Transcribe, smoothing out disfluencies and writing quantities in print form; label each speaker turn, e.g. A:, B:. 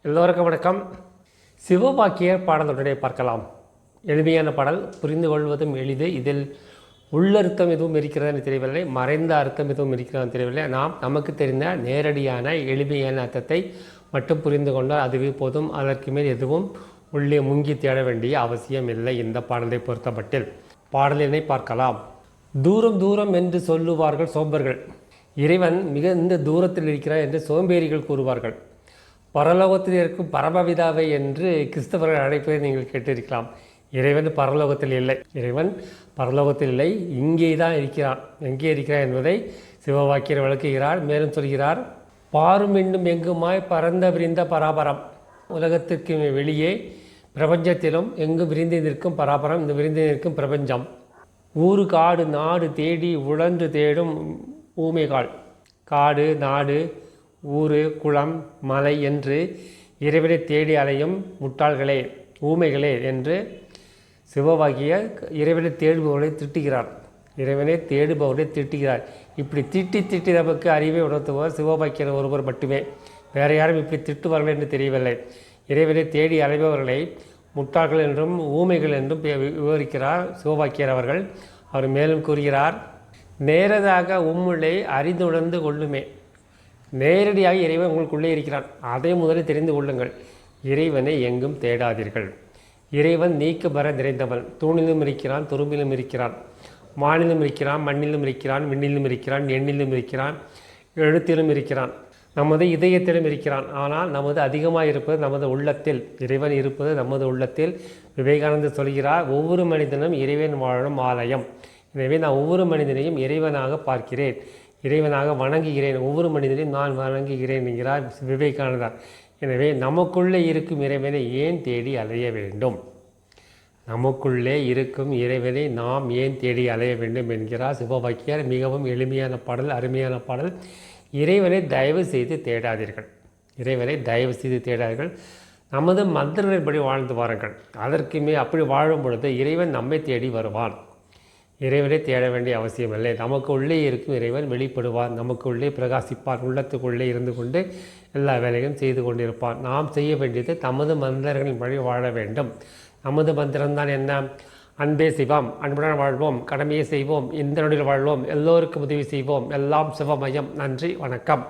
A: எல்லோருக்கும் வணக்கம். சிவவாக்கியர் பாடலுடனே பார்க்கலாம். எளிமையான பாடல், புரிந்து கொள்வதும் எளிது. இதில் உள்ளர்த்தம் எதுவும் இருக்கிறதுன்னு தெரியவில்லை, மறைந்த அர்த்தம் எதுவும் இருக்கிறதுன்னு தெரியவில்லை. நமக்கு தெரிந்த நேரடியான எளிமையான அர்த்தத்தை மட்டும் புரிந்து கொண்டால் அதுவே போதும். அதற்கு மேல் எதுவும் உள்ளே முங்கி தேட வேண்டிய அவசியம் இல்லை. இந்த பாடலை பொறுத்தமட்டில் பாடலினை பார்க்கலாம். தூரம் தூரம் என்று சொல்லுவார்கள் சோம்பர்கள். இறைவன் மிகுந்த தூரத்தில் இருக்கிறார் என்று சோம்பேறிகள் கூறுவார்கள். பரலோகத்தில் இருக்கும் பரமபிதாவை என்று கிறிஸ்தவர்கள் அழைப்பதை நீங்கள் கேட்டிருக்கலாம். இறைவன் பரலோகத்தில் இல்லை. இறைவன் பரலோகத்தில் இல்லை, இங்கே தான் இருக்கிறான். எங்கே இருக்கிறான் என்பதை சிவவாக்கியர் விளக்குகிறார். மேலும் சொல்கிறார், பாரும் இன்னும் எங்குமாய் பரந்த விரிந்த பராபரம். உலகத்திற்கு வெளியே பிரபஞ்சத்திலும் எங்கு விரிந்து நிற்கும் பராபரம், இந்த விரிந்து நிற்கும் பிரபஞ்சம். ஊரு காடு நாடு தேடி உழன்று தேடும் ஊமைகால். காடு நாடு ஊரு குளம் மலை என்று இறைவனை தேடி அலையும் முட்டாள்களே, ஊமைகளே என்று சிவவாக்கியர் இறைவனை தேடுபவர்களை திட்டுகிறார். இறைவனை தேடுபவர்களை திட்டுகிறார். இப்படி திட்டி நமக்கு அறிவை உணர்த்துபவர் சிவவாக்கியர் ஒருவர் மட்டுமே. வேறு யாரும் இப்படி திட்டுவார்கள் என்று தெரியவில்லை. இறைவனை தேடி அலைபவர்களை முட்டாள்கள் என்றும் ஊமைகள் என்றும் விவரிக்கிறார் சிவவாக்கியர் அவர்கள். அவர் மேலும் கூறுகிறார், நேரதாக உம்முள்ளே அறிந்துணர்ந்து கொள்ளுமே. நேரடியாக இறைவன் உங்களுக்குள்ளே இருக்கிறான், அதை முதலில் தெரிந்து கொள்ளுங்கள். இறைவனை எங்கும் தேடாதீர்கள். இறைவன் நீக்க பர நிறைந்தவன். தூணிலும் இருக்கிறான், துரும்பிலும் இருக்கிறான், மானிலும் இருக்கிறான், மண்ணிலும் இருக்கிறான், விண்ணிலும் இருக்கிறான், எண்ணிலும் இருக்கிறான், எழுத்திலும் இருக்கிறான், நமது இதயத்திலும் இருக்கிறான். ஆனால் நமது அதிகமாக இருப்பது நமது உள்ளத்தில். இறைவன் இருப்பது நமது உள்ளத்தில். விவேகானந்தர் சொல்கிறார், ஒவ்வொரு மனிதனும் இறைவன் வாழும் ஆலயம். எனவே நான் ஒவ்வொரு மனிதனையும் இறைவனாக பார்க்கிறேன், இறைவனாக வணங்குகிறேன். ஒவ்வொரு மனிதனையும் நான் வணங்குகிறேன் என்கிறார் விவேகானந்தர். எனவே நமக்குள்ளே இருக்கும் இறைவனை ஏன் தேடி அலைய வேண்டும்? நமக்குள்ளே இருக்கும் இறைவனை நாம் ஏன் தேடி அலைய வேண்டும் என்கிறார் சிவவாக்கியர். மிகவும் எளிமையான பாடல், அருமையான பாடல். இறைவனை தயவு செய்து தேடாதீர்கள். இறைவனை தயவு செய்து தேடாதீர்கள். நமது மந்திரங்களின்படி வாழ்ந்து வாருங்கள். அதற்குமே அப்படி வாழும் பொழுது இறைவன் நம்மை தேடி வருவான். இறைவனை தேட வேண்டிய அவசியமில்லை. நமக்கு உள்ளே இருக்கும் இறைவன் வெளிப்படுவார், நமக்கு உள்ளே பிரகாசிப்பார், உள்ளத்துக்குள்ளே இருந்து கொண்டு எல்லா வேலையும் செய்து கொண்டிருப்பார். நாம் செய்ய வேண்டியது நமது மந்திரங்களின் வழி வாழ வேண்டும். நமது மந்திரம்தான் என்ன? அன்பே சிவம், அன்புடன் வாழ்வோம், கடமையை செய்வோம், இந்த நொடியில் வாழ்வோம், எல்லோருக்கும் உதவி செய்வோம், எல்லாம் சிவமயம். நன்றி, வணக்கம்.